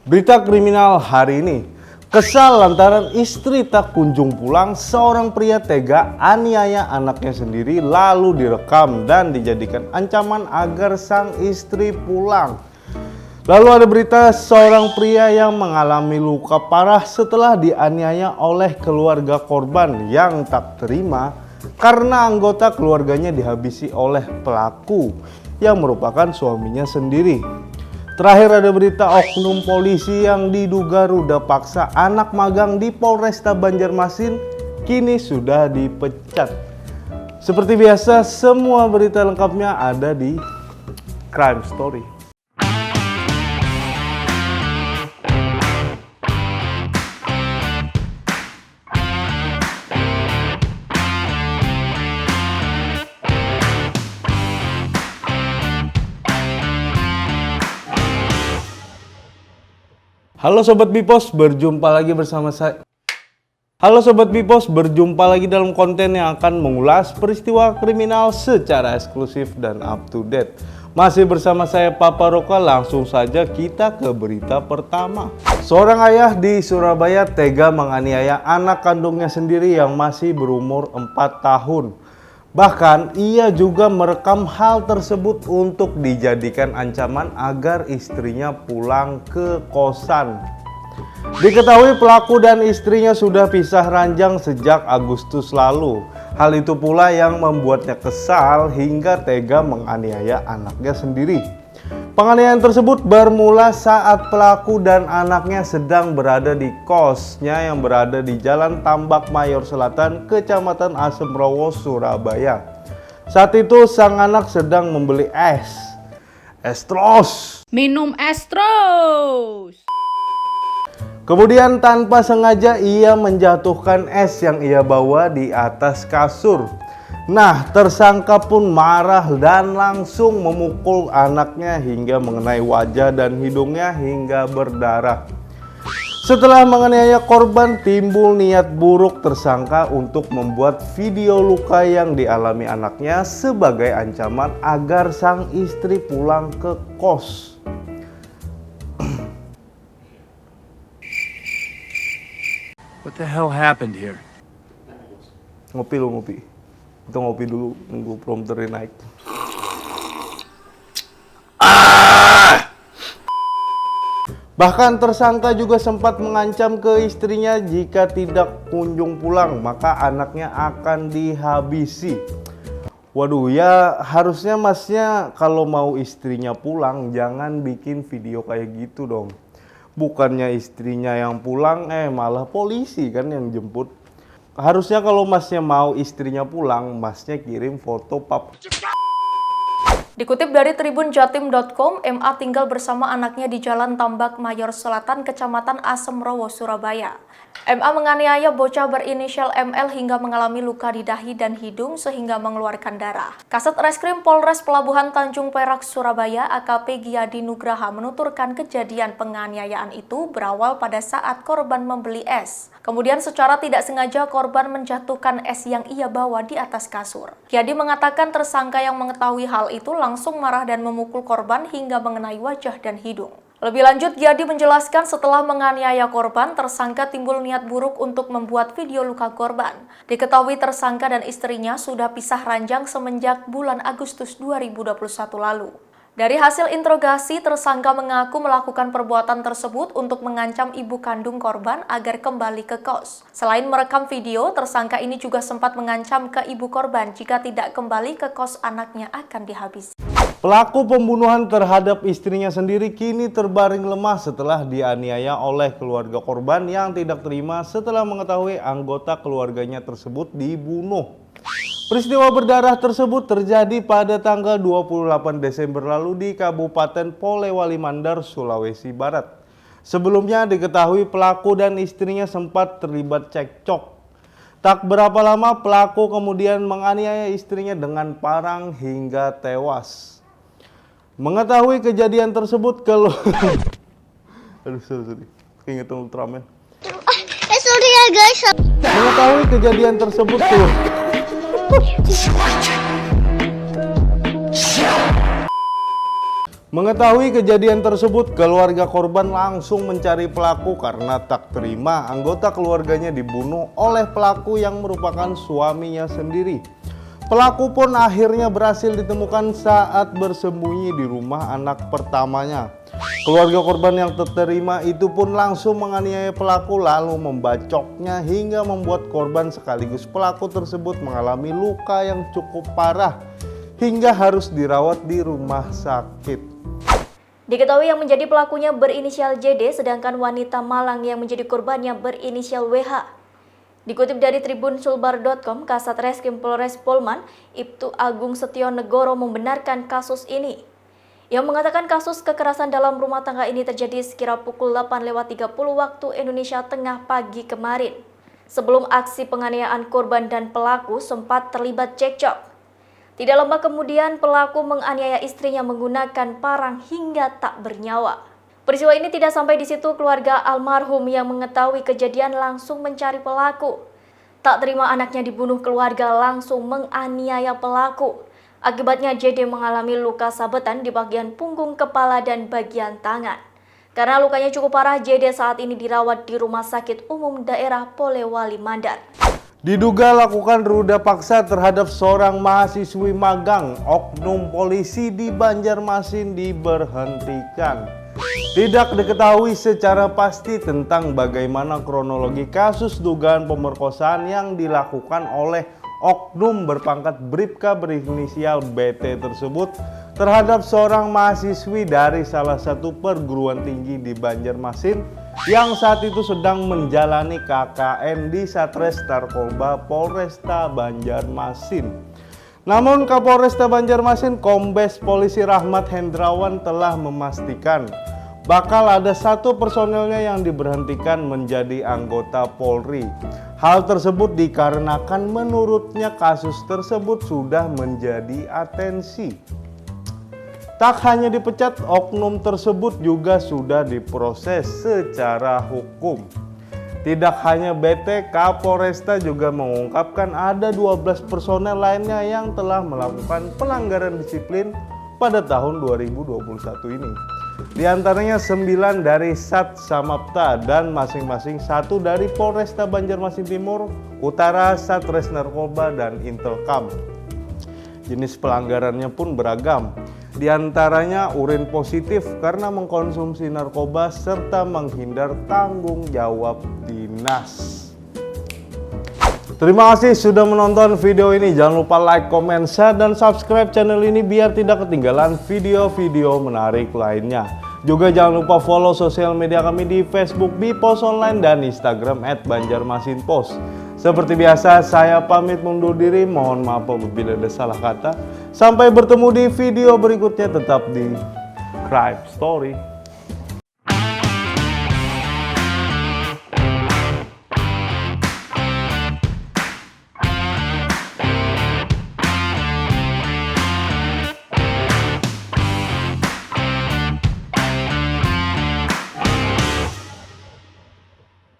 Berita kriminal hari ini. Kesal lantaran istri tak kunjung pulang, seorang pria tega aniaya anaknya sendiri lalu direkam dan dijadikan ancaman agar sang istri pulang. Lalu ada berita seorang pria yang mengalami luka parah setelah dianiaya oleh keluarga korban yang tak terima karena anggota keluarganya dihabisi oleh pelaku yang merupakan suaminya sendiri. Terakhir ada berita oknum polisi yang diduga ruda paksa anak magang di Polresta Banjarmasin kini sudah dipecat. Seperti biasa, semua berita lengkapnya ada di Crime Story. Halo Sobat Bipos, berjumpa lagi bersama saya. Berjumpa lagi dalam konten yang akan mengulas peristiwa kriminal secara eksklusif dan up to date. Masih bersama saya Papa Roka, langsung saja kita ke berita pertama. Seorang ayah di Surabaya tega menganiaya anak kandungnya sendiri yang masih berumur 4 tahun. Bahkan ia juga merekam hal tersebut untuk dijadikan ancaman agar istrinya pulang ke kosan. Diketahui pelaku dan istrinya sudah pisah ranjang sejak Agustus lalu. Hal itu pula yang membuatnya kesal hingga tega menganiaya anaknya sendiri. Penganiayaan tersebut bermula saat pelaku dan anaknya sedang berada di kosnya yang berada di Jalan Tambak Mayor Selatan, Kecamatan Asemrowo, Surabaya. Saat itu sang anak sedang membeli es terus. Minum es terus. Kemudian tanpa sengaja ia menjatuhkan es yang ia bawa di atas kasur. Nah, tersangka pun marah dan langsung memukul anaknya hingga mengenai wajah dan hidungnya hingga berdarah. Setelah menganiaya korban, timbul niat buruk tersangka untuk membuat video luka yang dialami anaknya sebagai ancaman agar sang istri pulang ke kos. What the hell happened here? Ngopi lu, ngopi. Kita ngopi dulu, nunggu prompternya naik. Bahkan tersangka juga sempat mengancam ke istrinya jika tidak kunjung pulang, maka anaknya akan dihabisi. Waduh, ya harusnya masnya kalau mau istrinya pulang, jangan bikin video kayak gitu dong. Bukannya istrinya yang pulang, malah polisi kan yang jemput. Harusnya kalau masnya mau istrinya pulang, masnya kirim foto pap. Dikutip dari tribunjatim.com, MA tinggal bersama anaknya di Jalan Tambak Mayor Selatan, Kecamatan Asemrowo, Surabaya. MA menganiaya bocah berinisial ML hingga mengalami luka di dahi dan hidung sehingga mengeluarkan darah. Kasat Reskrim Polres Pelabuhan Tanjung Perak, Surabaya, AKP Giadi Nugraha menuturkan kejadian penganiayaan itu berawal pada saat korban membeli es. Kemudian secara tidak sengaja korban menjatuhkan es yang ia bawa di atas kasur. Giadi mengatakan tersangka yang mengetahui hal itu langsung marah dan memukul korban hingga mengenai wajah dan hidung. Lebih lanjut, Giadi menjelaskan setelah menganiaya korban, tersangka timbul niat buruk untuk membuat video luka korban. Diketahui tersangka dan istrinya sudah pisah ranjang semenjak bulan Agustus 2021 lalu. Dari hasil interogasi, tersangka mengaku melakukan perbuatan tersebut untuk mengancam ibu kandung korban agar kembali ke kos. Selain merekam video, tersangka ini juga sempat mengancam ke ibu korban jika tidak kembali ke kos anaknya akan dihabisi. Pelaku pembunuhan terhadap istrinya sendiri kini terbaring lemah setelah dianiaya oleh keluarga korban yang tidak terima setelah mengetahui anggota keluarganya tersebut dibunuh. Peristiwa berdarah tersebut terjadi pada tanggal 28 Desember lalu di Kabupaten Polewali Mandar, Sulawesi Barat. Sebelumnya diketahui pelaku dan istrinya sempat terlibat cekcok. Tak berapa lama pelaku kemudian menganiaya istrinya dengan parang hingga tewas. Mengetahui kejadian tersebut keingetan Ultraman. Sorry ya guys. Mengetahui kejadian tersebut Mengetahui kejadian tersebut, keluarga korban langsung mencari pelaku karena tak terima anggota keluarganya dibunuh oleh pelaku yang merupakan suaminya sendiri. Pelaku pun akhirnya berhasil ditemukan saat bersembunyi di rumah anak pertamanya. Keluarga korban yang tak terima itu pun langsung menganiaya pelaku lalu membacoknya hingga membuat korban sekaligus pelaku tersebut mengalami luka yang cukup parah hingga harus dirawat di rumah sakit. Diketahui yang menjadi pelakunya berinisial JD, sedangkan wanita Malang yang menjadi korbannya berinisial WH. Dikutip dari tribunsulbar.com, Kasat Reskrim Polres Polman, Ibtu Agung Setionegoro membenarkan kasus ini. Yang mengatakan kasus kekerasan dalam rumah tangga ini terjadi sekira pukul 8.30 waktu Indonesia Tengah pagi kemarin. Sebelum aksi penganiayaan korban dan pelaku sempat terlibat cekcok. Tidak lama kemudian pelaku menganiaya istrinya menggunakan parang hingga tak bernyawa. Peristiwa ini tidak sampai di situ, keluarga almarhum yang mengetahui kejadian langsung mencari pelaku. Tak terima anaknya dibunuh, keluarga langsung menganiaya pelaku. Akibatnya JD mengalami luka sabetan di bagian punggung, kepala, dan bagian tangan. Karena lukanya cukup parah, JD saat ini dirawat di Rumah Sakit Umum Daerah Polewali Mandar. Diduga lakukan ruda paksa terhadap seorang mahasiswi magang, oknum polisi di Banjarmasin diberhentikan. Tidak diketahui secara pasti tentang bagaimana kronologi kasus dugaan pemerkosaan yang dilakukan oleh oknum berpangkat Bribka berinisial BT tersebut terhadap seorang mahasiswi dari salah satu perguruan tinggi di Banjarmasin yang saat itu sedang menjalani KKN di Satres Narkoba Polresta Banjarmasin. Namun Kapolresta Banjarmasin Kombes Polisi Rahmat Hendrawan telah memastikan bakal ada satu personelnya yang diberhentikan menjadi anggota Polri. Hal tersebut dikarenakan menurutnya kasus tersebut sudah menjadi atensi. Tak hanya dipecat, oknum tersebut juga sudah diproses secara hukum. Tidak hanya BT, Kapolresta juga mengungkapkan ada 12 personel lainnya yang telah melakukan pelanggaran disiplin pada tahun 2021 ini. Di antaranya 9 dari Sat Samapta dan masing-masing 1 dari Polresta Banjarmasin Timur, Utara, Satres Narkoba, dan Intelkam. Jenis pelanggarannya pun beragam. Di antaranya urin positif karena mengkonsumsi narkoba serta menghindar tanggung jawab dinas. Terima kasih sudah menonton video ini. Jangan lupa like, comment, share, dan subscribe channel ini biar tidak ketinggalan video-video menarik lainnya. Juga jangan lupa follow sosial media kami di Facebook Bipos Online dan Instagram @banjarmasinpos. Seperti biasa, saya pamit mundur diri. Mohon maaf apabila ada salah kata. Sampai bertemu di video berikutnya, tetap di Crime Story.